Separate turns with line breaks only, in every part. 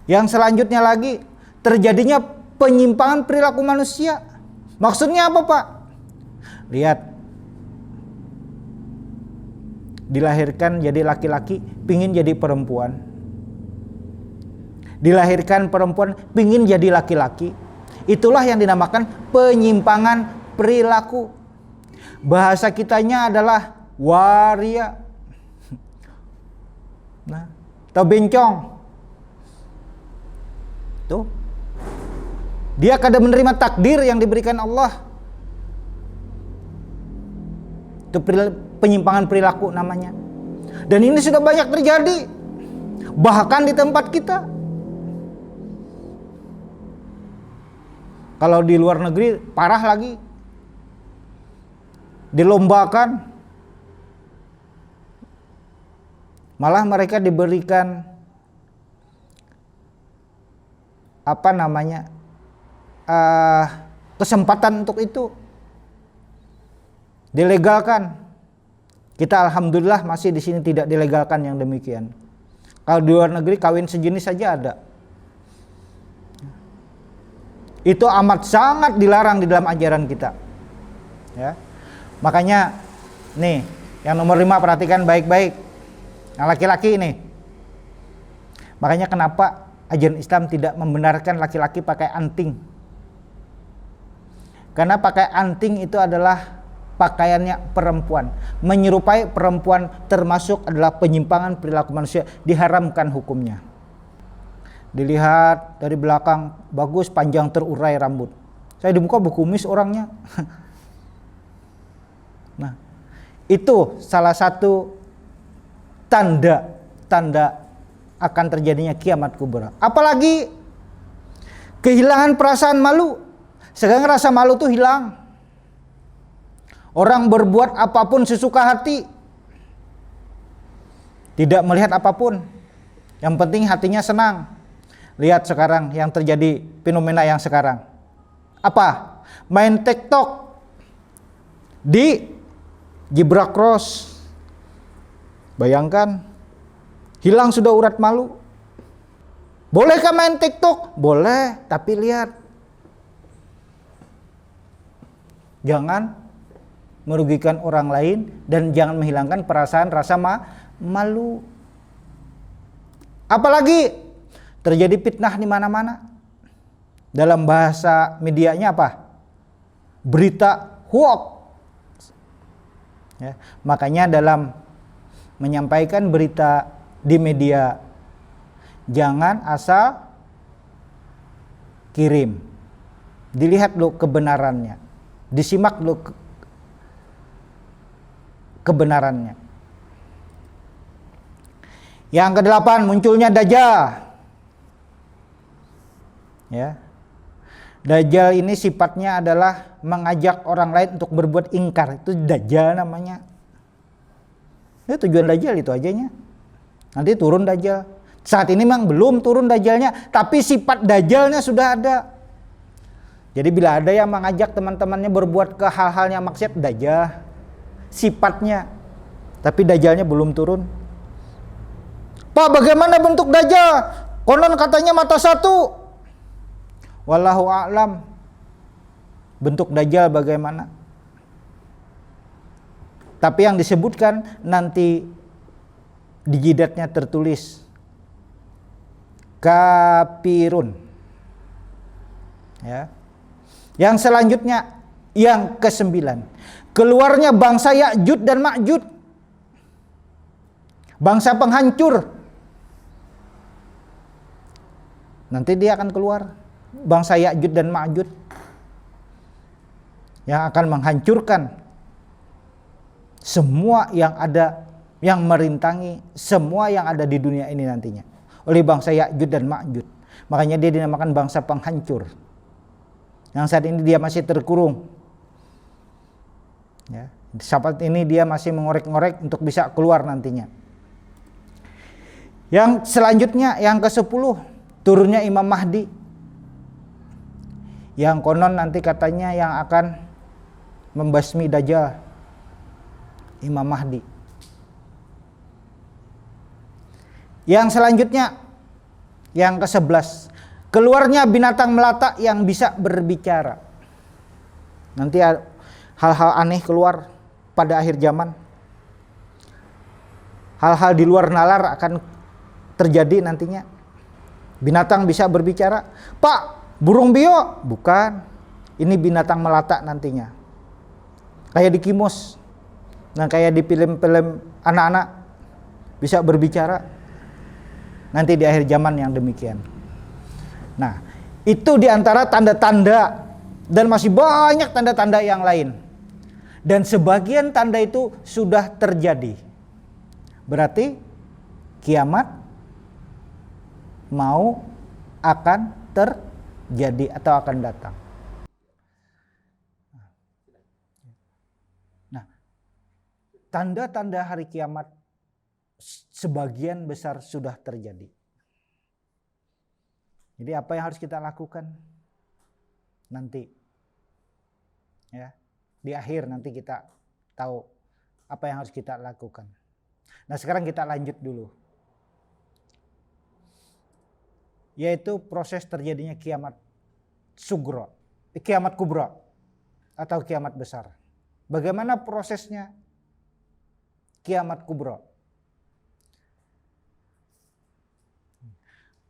Yang selanjutnya lagi, terjadinya penyimpangan perilaku manusia. Maksudnya apa, Pak? Lihat, dilahirkan jadi laki-laki, pingin jadi perempuan. Dilahirkan perempuan, pingin jadi laki-laki. Itulah yang dinamakan penyimpangan perilaku. Bahasa kitanya adalah waria. Nah, atau bencong. Tuh. Dia kada menerima takdir yang diberikan Allah. Itu penyimpangan perilaku namanya. Dan ini sudah banyak terjadi. Bahkan di tempat kita. Kalau di luar negeri parah lagi. Dilombakan. Malah mereka diberikan kesempatan untuk itu. Dilegalkan. Kita alhamdulillah masih di sini tidak dilegalkan yang demikian. Kalau di luar negeri kawin sejenis saja ada. Itu amat sangat dilarang di dalam ajaran kita. Ya. Makanya nih, yang nomor 5 perhatikan baik-baik. Yang laki-laki ini. Makanya kenapa ajaran Islam tidak membenarkan laki-laki pakai anting. Karena pakai anting itu adalah pakaiannya perempuan. Menyerupai perempuan termasuk adalah penyimpangan perilaku manusia, diharamkan hukumnya. Dilihat dari belakang, bagus panjang terurai rambut. Saya di muka berkumis orangnya. Nah, itu salah satu tanda akan terjadinya kiamat kubra. Apalagi kehilangan perasaan malu. Sekarang rasa malu tuh hilang. Orang berbuat apapun sesuka hati. Tidak melihat apapun. Yang penting hatinya senang. Lihat sekarang yang terjadi, fenomena yang sekarang. Apa? Main TikTok di Zebra Cross. Bayangkan, hilang sudah urat malu. Bolehkah main TikTok? Boleh, tapi lihat. Jangan merugikan orang lain dan jangan menghilangkan perasaan rasa malu. Apalagi terjadi fitnah di mana-mana. Dalam bahasa medianya apa? Berita hoax. Ya, makanya dalam menyampaikan berita di media, jangan asal kirim. Dilihat dulu kebenarannya. Disimak dulu kebenarannya. Yang ke-8, munculnya Dajjal. Ya. Dajjal ini sifatnya adalah mengajak orang lain untuk berbuat ingkar. Itu Dajjal namanya. Ya, tujuan Dajjal itu ajanya. Nanti turun Dajjal. Saat ini memang belum turun Dajjalnya, tapi sifat Dajjalnya sudah ada. Jadi bila ada yang mengajak teman-temannya berbuat ke hal-hal yang maksiat, Dajjal sifatnya. Tapi Dajjalnya belum turun. Pak, bagaimana bentuk Dajjal? Konon katanya mata satu. Wallahu a'lam. Bentuk Dajjal bagaimana? Tapi yang disebutkan nanti di jidatnya tertulis kafirun. Ya. Yang selanjutnya, yang ke-9, keluarnya bangsa Ya'juj dan Ma'juj, bangsa penghancur. Nanti dia akan keluar, bangsa Ya'juj dan Ma'juj, yang akan menghancurkan semua yang ada, yang merintangi semua yang ada di dunia ini nantinya oleh bangsa Ya'juj dan Ma'juj. Makanya dia dinamakan bangsa penghancur. Yang saat ini dia masih terkurung. Ya, saat ini dia masih mengorek-ngorek untuk bisa keluar nantinya. Yang selanjutnya, yang ke-10, turunnya Imam Mahdi. Yang konon nanti katanya yang akan membasmi Dajjal, Imam Mahdi. Yang selanjutnya, Yang ke-11, keluarnya binatang melata yang bisa berbicara. Nanti hal-hal aneh keluar pada akhir zaman. Hal-hal di luar nalar akan terjadi nantinya. Binatang bisa berbicara. Pak, burung beo? Bukan. Ini binatang melata nantinya. Kayak di Kimos. Nah, kayak di film-film anak-anak bisa berbicara. Nanti di akhir zaman yang demikian. Nah, itu diantara tanda-tanda, dan masih banyak tanda-tanda yang lain. Dan sebagian tanda itu sudah terjadi. Berarti kiamat akan terjadi atau akan datang. Nah, tanda-tanda hari kiamat sebagian besar sudah terjadi. Jadi apa yang harus kita lakukan nanti? Ya, di akhir nanti kita tahu apa yang harus kita lakukan. Nah, sekarang kita lanjut dulu. Yaitu proses terjadinya kiamat sugro, kiamat kubra atau kiamat besar. Bagaimana prosesnya kiamat kubra?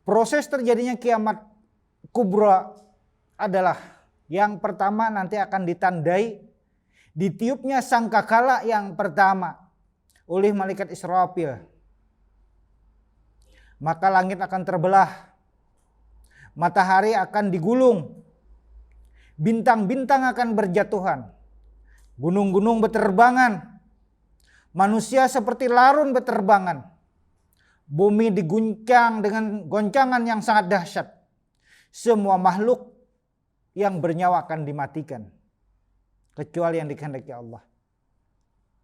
Proses terjadinya kiamat kubra adalah yang pertama nanti akan ditandai ditiupnya sangkakala yang pertama oleh malaikat Israfil. Maka langit akan terbelah, matahari akan digulung, bintang-bintang akan berjatuhan, gunung-gunung berterbangan, manusia seperti larun berterbangan. Bumi diguncang dengan goncangan yang sangat dahsyat. Semua makhluk yang bernyawa akan dimatikan, kecuali yang dikehendaki Allah.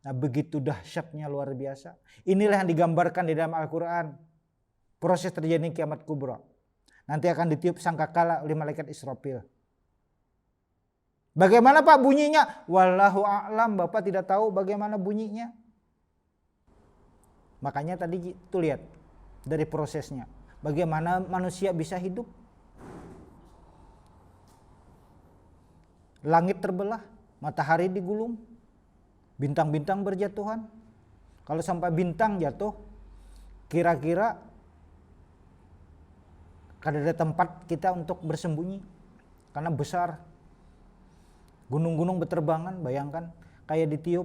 Nah, begitu dahsyatnya, luar biasa. Inilah yang digambarkan di dalam Al-Quran. Proses terjadi kiamat kubra. Nanti akan ditiup sangkakala oleh malaikat Israfil. Bagaimana Pak bunyinya? Wallahu a'lam, Bapak tidak tahu bagaimana bunyinya. Makanya tadi itu lihat dari prosesnya. Bagaimana manusia bisa hidup. Langit terbelah, matahari digulung, bintang-bintang berjatuhan. Kalau sampai bintang jatuh, kira-kira ada tempat kita untuk bersembunyi. Karena besar. Gunung-gunung berterbangan, bayangkan kayak ditiup.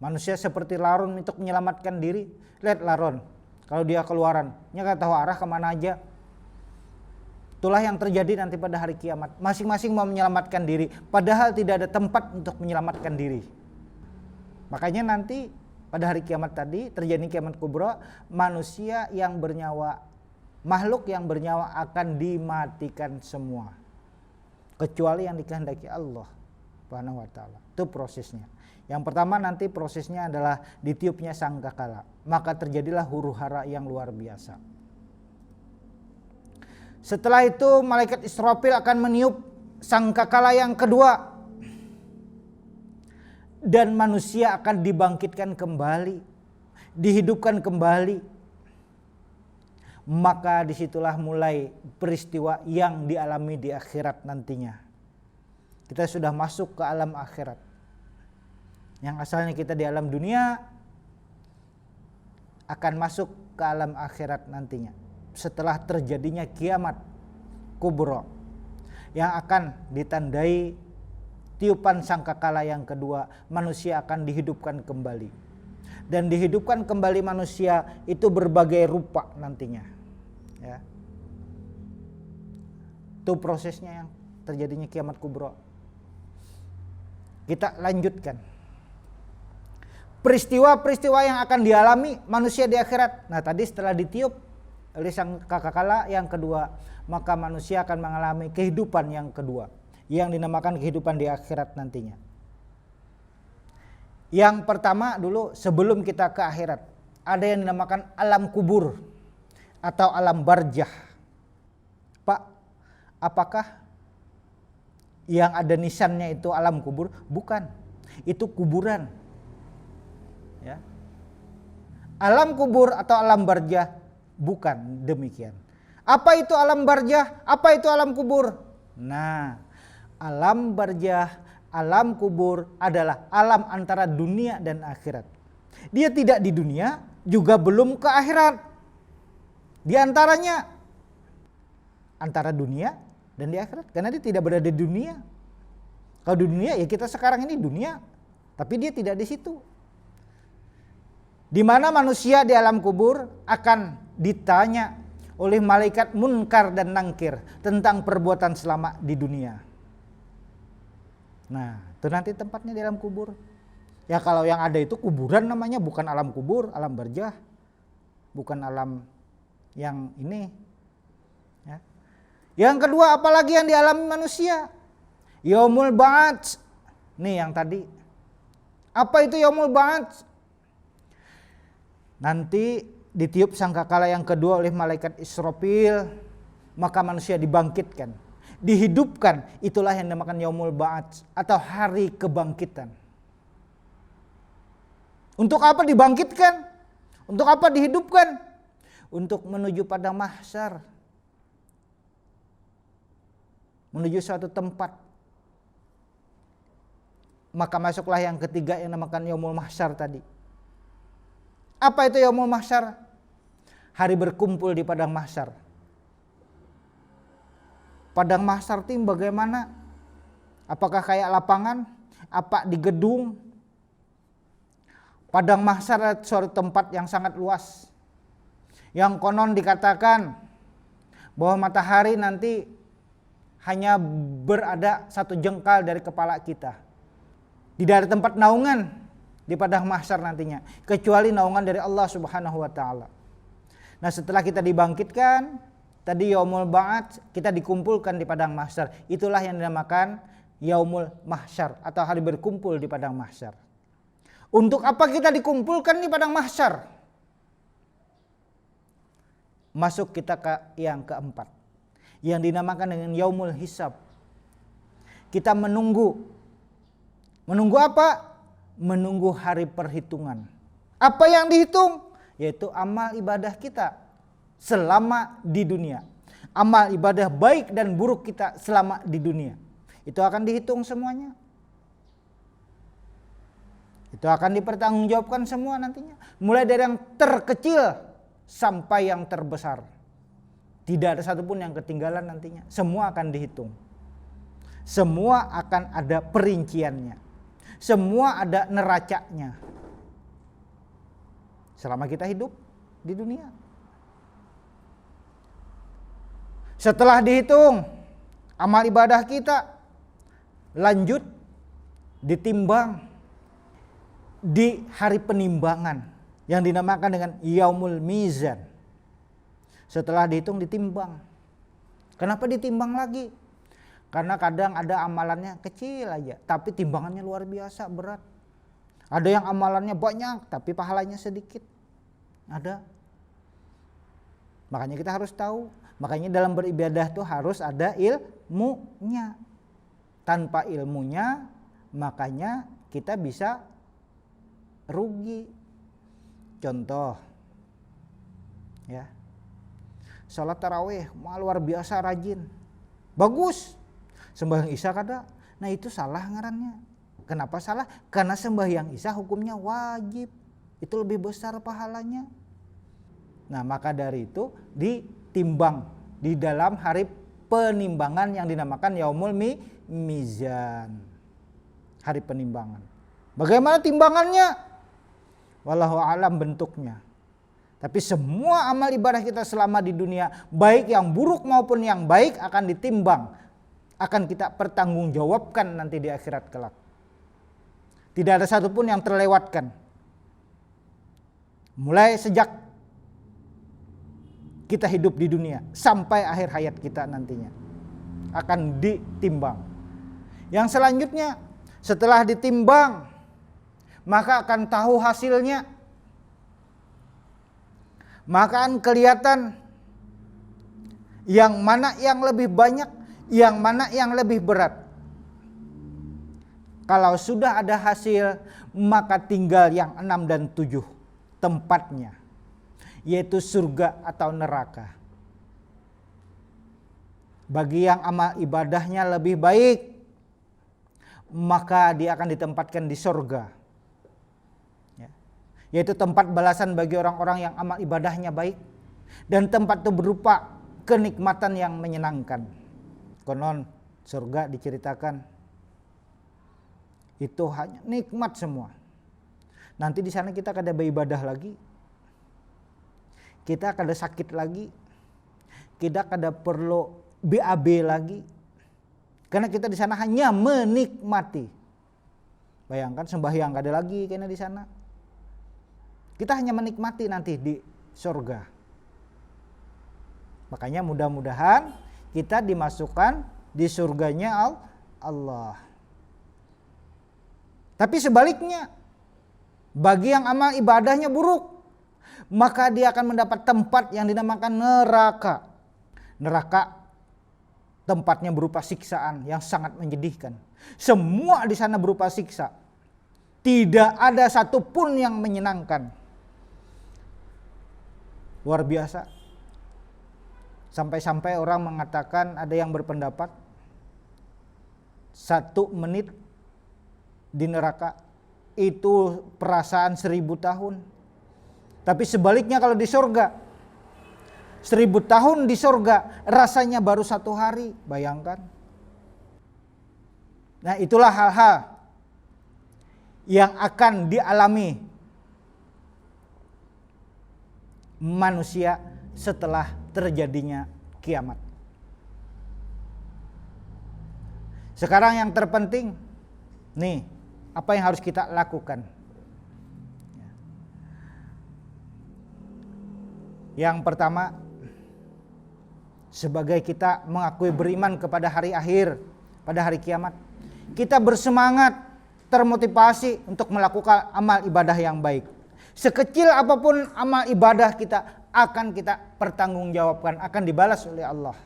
Manusia seperti larun untuk menyelamatkan diri. Lihat larun, kalau dia keluaran, dia nggak tahu arah kemana aja. Itulah yang terjadi nanti pada hari kiamat. Masing-masing mau menyelamatkan diri, padahal tidak ada tempat untuk menyelamatkan diri. Makanya nanti pada hari kiamat tadi terjadi kiamat kubra, manusia yang bernyawa, makhluk yang bernyawa akan dimatikan semua, kecuali yang dikehendaki Allah Subhanahu wa taala. Itu prosesnya. Yang pertama nanti prosesnya adalah ditiupnya sangkakala. Maka terjadilah huru-hara yang luar biasa. Setelah itu malaikat Israfil akan meniup sangkakala yang kedua. Dan manusia akan dibangkitkan kembali, dihidupkan kembali. Maka disitulah mulai peristiwa yang dialami di akhirat nantinya. Kita sudah masuk ke alam akhirat. Yang asalnya kita di alam dunia akan masuk ke alam akhirat nantinya. Setelah terjadinya kiamat kubra yang akan ditandai tiupan sangkakala yang kedua, manusia akan dihidupkan kembali. Dan dihidupkan kembali manusia itu berbagai rupa nantinya. Ya. Itu prosesnya yang terjadinya kiamat kubra. Kita lanjutkan. Peristiwa-peristiwa yang akan dialami manusia di akhirat. Nah, tadi setelah ditiup oleh sangkakala yang kedua, maka manusia akan mengalami kehidupan yang kedua, yang dinamakan kehidupan di akhirat nantinya. Yang pertama dulu, sebelum kita ke akhirat, ada yang dinamakan alam kubur atau alam barzah. Pak, apakah yang ada nisannya itu alam kubur? Bukan, itu kuburan. Ya. Alam kubur atau alam barzah Bukan demikian. Apa itu alam barzah? Apa itu alam kubur? Nah, alam barzah, alam kubur adalah alam antara dunia dan akhirat. Dia tidak di dunia, juga belum ke akhirat. Di antaranya antara dunia dan di akhirat, karena dia tidak berada di dunia. Kalau di dunia ya kita sekarang ini dunia, tapi dia tidak di situ. Di mana manusia di alam kubur akan ditanya oleh malaikat munkar dan nangkir tentang perbuatan selama di dunia. Nah, itu nanti tempatnya di alam kubur. Ya kalau yang ada itu kuburan namanya, bukan alam kubur, alam barzah. Bukan alam yang ini. Ya. Yang kedua, apalagi yang dialami manusia? Yaumul Ba'ats. Nih yang tadi. Apa itu Yaumul Ba'ats? Nanti ditiup sangkakala yang kedua oleh malaikat Israfil, maka manusia dibangkitkan, dihidupkan. Itulah yang dinamakan Yaumul Ba'ats atau hari kebangkitan. Untuk apa dibangkitkan? Untuk apa dihidupkan? Untuk menuju pada mahsyar, menuju suatu tempat. Maka masuklah yang ketiga yang dinamakan Yaumul Mahsyar tadi. Apa itu Yaumul Mahsyar? Hari berkumpul di padang mahsyar. Padang mahsyar itu bagaimana? Apakah kayak lapangan? Apa di gedung? Padang mahsyar adalah suatu tempat yang sangat luas. Yang konon dikatakan bahwa matahari nanti hanya berada 1 jengkal dari kepala kita. Tidak ada tempat naungan di padang mahsyar nantinya, kecuali naungan dari Allah Subhanahu wa taala. Nah, setelah kita dibangkitkan, tadi Yaumul Ba'ats, kita dikumpulkan di padang mahsyar. Itulah yang dinamakan Yaumul Mahsyar atau hari berkumpul di padang mahsyar. Untuk apa kita dikumpulkan di padang mahsyar? Masuk kita ke yang keempat, yang dinamakan dengan Yaumul Hisab. Kita menunggu apa? Menunggu hari perhitungan. Apa yang dihitung? Yaitu amal ibadah kita selama di dunia. Amal ibadah baik dan buruk kita selama di dunia. Itu akan dihitung semuanya. Itu akan dipertanggungjawabkan semua nantinya. Mulai dari yang terkecil sampai yang terbesar. Tidak ada satupun yang ketinggalan nantinya. Semua akan dihitung. Semua akan ada perinciannya. Semua ada neracanya. Selama kita hidup di dunia. Setelah dihitung amal ibadah kita, lanjut ditimbang di hari penimbangan yang dinamakan dengan Yaumul Mizan. Setelah dihitung ditimbang. Kenapa ditimbang lagi? Karena kadang ada amalannya kecil aja, tapi timbangannya luar biasa berat. Ada yang amalannya banyak, tapi pahalanya sedikit. Ada. Makanya kita harus tahu. Makanya dalam beribadah tuh harus ada ilmunya. Tanpa ilmunya, makanya kita bisa rugi. Contoh, ya, sholat tarawih luar biasa rajin, bagus. Sembahyang isya kada, nah itu salah ngarannya. Kenapa salah? Karena sembahyang isya hukumnya wajib, itu lebih besar pahalanya. Nah maka dari itu ditimbang di dalam hari penimbangan yang dinamakan Yaumul Mizan, hari penimbangan. Bagaimana timbangannya? Wallahu a'lam bentuknya. Tapi semua amal ibadah kita selama di dunia, baik yang buruk maupun yang baik akan ditimbang, akan kita pertanggungjawabkan nanti di akhirat kelak. Tidak ada satupun yang terlewatkan. Mulai sejak kita hidup di dunia sampai akhir hayat kita nantinya akan ditimbang. Yang selanjutnya, setelah ditimbang, maka akan tahu hasilnya. Maka akan kelihatan yang mana yang lebih banyak, yang mana yang lebih berat. Kalau sudah ada hasil, maka tinggal yang 6 dan 7 tempatnya. yaitu surga atau neraka. Bagi yang amal ibadahnya lebih baik, maka dia akan ditempatkan di surga, ya. Yaitu tempat balasan bagi orang-orang yang amal ibadahnya baik, dan tempat itu berupa kenikmatan yang menyenangkan. Konon surga diceritakan itu hanya nikmat semua. Nanti di sana kita kada beribadah lagi, kita kada sakit lagi, kita kada perlu BAB lagi, karena kita di sana hanya menikmati. Bayangkan sembahyang kada lagi karena di sana. Kita hanya menikmati nanti di surga. Makanya mudah-mudahan kita dimasukkan di surganya Allah. Tapi sebaliknya, bagi yang amal ibadahnya buruk, maka dia akan mendapat tempat yang dinamakan neraka. Neraka tempatnya berupa siksaan yang sangat menyedihkan. Semua di sana berupa siksa. Tidak ada satupun yang menyenangkan. Luar biasa. Sampai-sampai orang mengatakan, ada yang berpendapat 1 menit di neraka itu perasaan 1000 tahun. Tapi sebaliknya kalau di surga, 1000 tahun di surga rasanya baru 1 hari. Bayangkan. Nah, itulah hal-hal yang akan dialami manusia setelah terjadinya kiamat. Sekarang yang terpenting, nih, apa yang harus kita lakukan? Yang pertama, sebagai kita mengakui beriman kepada hari akhir, pada hari kiamat, kita bersemangat, termotivasi untuk melakukan amal ibadah yang baik. Sekecil apapun amal ibadah kita akan kita pertanggungjawabkan, akan dibalas oleh Allah.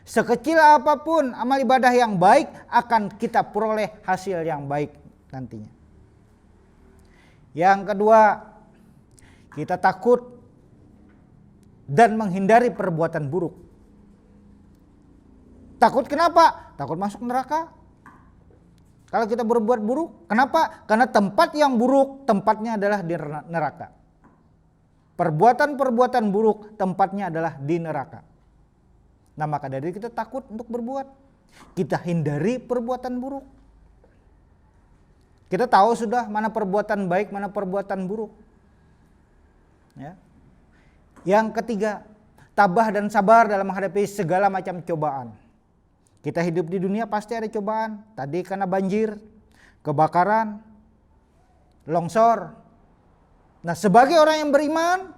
Sekecil apapun amal ibadah yang baik akan kita peroleh hasil yang baik nantinya. Yang kedua, kita takut dan menghindari perbuatan buruk. Takut kenapa? Takut masuk neraka. Kalau kita berbuat buruk, kenapa? Karena tempat yang buruk tempatnya adalah di neraka. Perbuatan-perbuatan buruk tempatnya adalah di neraka. Nah, maka dari itu kita takut untuk berbuat. Kita hindari perbuatan buruk. Kita tahu sudah mana perbuatan baik, mana perbuatan buruk. Ya. Yang ketiga, tabah dan sabar dalam menghadapi segala macam cobaan. Kita hidup di dunia pasti ada cobaan. Tadi karena banjir, kebakaran, longsor. Nah, sebagai orang yang beriman,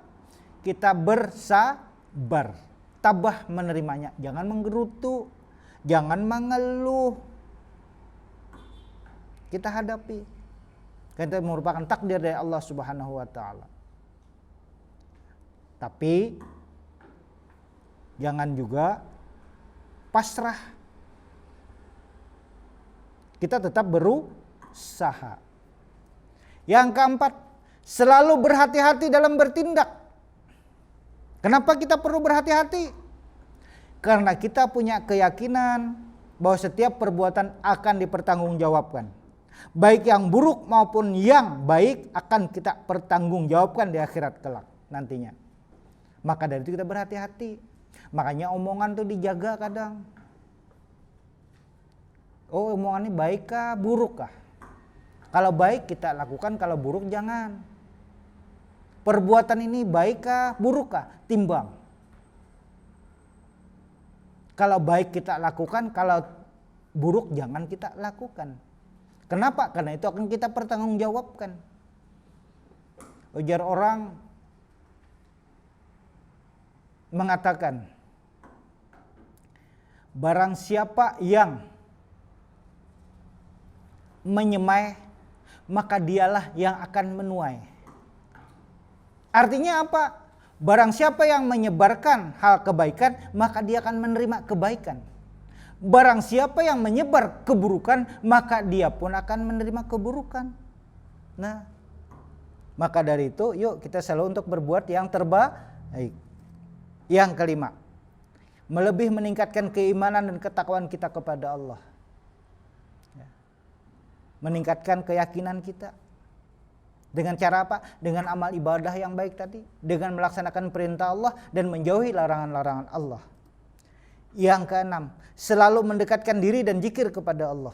kita bersabar, tabah menerimanya. Jangan menggerutu, jangan mengeluh. Kita hadapi. Karena itu merupakan takdir dari Allah Subhanahu wa taala. Tapi jangan juga pasrah. Kita tetap berusaha. Yang keempat, selalu berhati-hati dalam bertindak. Kenapa kita perlu berhati-hati? Karena kita punya keyakinan bahwa setiap perbuatan akan dipertanggungjawabkan. Baik yang buruk maupun yang baik akan kita pertanggungjawabkan di akhirat kelak nantinya. Maka dari itu kita berhati-hati. Makanya omongan tuh dijaga kadang. Oh, omongan ini baik kah, buruk kah? Kalau baik kita lakukan, kalau buruk jangan. Perbuatan ini baik kah, buruk kah? Timbang. Kalau baik kita lakukan, kalau buruk jangan kita lakukan. Kenapa? Karena itu akan kita pertanggungjawabkan. Ujar orang mengatakan, barang siapa yang menyemai, maka dialah yang akan menuai. Artinya apa? Barang siapa yang menyebarkan hal kebaikan, maka dia akan menerima kebaikan. Barang siapa yang menyebar keburukan, maka dia pun akan menerima keburukan. Nah, Maka dari itu yuk kita selalu untuk berbuat yang terbaik. Yang kelima, melebih meningkatkan keimanan dan ketakwaan kita kepada Allah. Meningkatkan keyakinan kita. Dengan cara apa? Dengan amal ibadah yang baik tadi. Dengan melaksanakan perintah Allah dan menjauhi larangan-larangan Allah. Yang keenam, selalu mendekatkan diri dan zikir kepada Allah.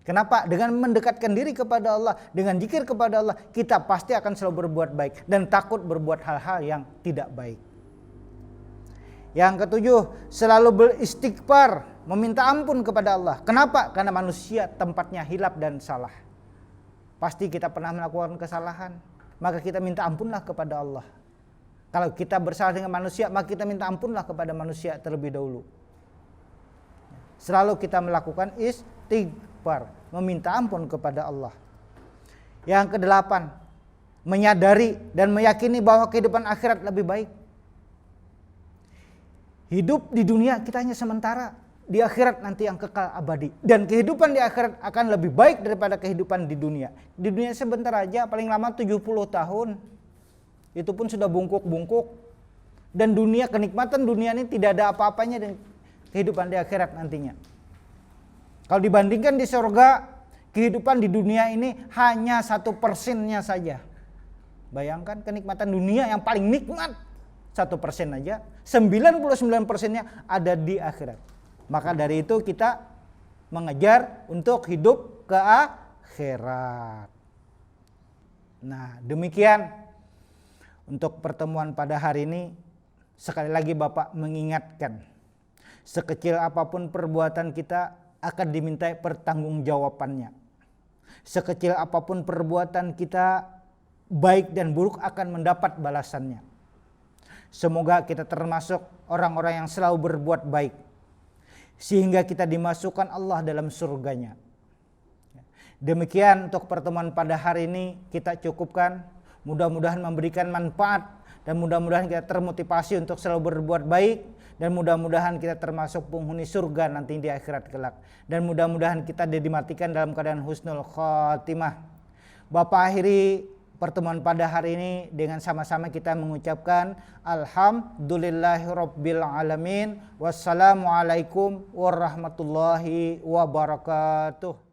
Kenapa? Dengan mendekatkan diri kepada Allah, dengan zikir kepada Allah, kita pasti akan selalu berbuat baik dan takut berbuat hal-hal yang tidak baik. Yang ketujuh, selalu beristighfar, meminta ampun kepada Allah. Kenapa? Karena manusia tempatnya hilaf dan salah. Pasti kita pernah melakukan kesalahan, maka kita minta ampunlah kepada Allah. Kalau kita bersalah dengan manusia, maka kita minta ampunlah kepada manusia terlebih dahulu. Selalu kita melakukan istighfar, meminta ampun kepada Allah. Yang kedelapan, menyadari dan meyakini bahwa kehidupan akhirat lebih baik. Hidup di dunia kita hanya sementara, di akhirat nanti yang kekal abadi. Dan kehidupan di akhirat akan lebih baik daripada kehidupan di dunia. Di dunia sebentar aja, paling lama 70 tahun. Itu pun sudah bungkuk-bungkuk. Dan dunia, kenikmatan dunia ini tidak ada apa-apanya dengan kehidupan di akhirat nantinya. Kalau dibandingkan di surga, kehidupan di dunia ini hanya 1%-nya saja. Bayangkan kenikmatan dunia yang paling nikmat 1% aja, 99%-nya ada di akhirat. Maka dari itu kita mengejar untuk hidup ke akhirat. Nah, demikian untuk pertemuan pada hari ini. Sekali lagi Bapak mengingatkan, sekecil apapun perbuatan kita akan dimintai pertanggungjawabannya. Sekecil apapun perbuatan kita, baik dan buruk akan mendapat balasannya. Semoga kita termasuk orang-orang yang selalu berbuat baik, sehingga kita dimasukkan Allah dalam surganya. Demikian untuk pertemuan pada hari ini kita cukupkan. Mudah-mudahan memberikan manfaat dan mudah-mudahan kita termotivasi untuk selalu berbuat baik dan mudah-mudahan kita termasuk penghuni surga nanti di akhirat kelak. Dan mudah-mudahan kita dimatikan dalam keadaan husnul khatimah. Bapak akhiri pertemuan pada hari ini dengan sama-sama kita mengucapkan alhamdulillahirabbil alamin. Wassalamualaikum warahmatullahi wabarakatuh.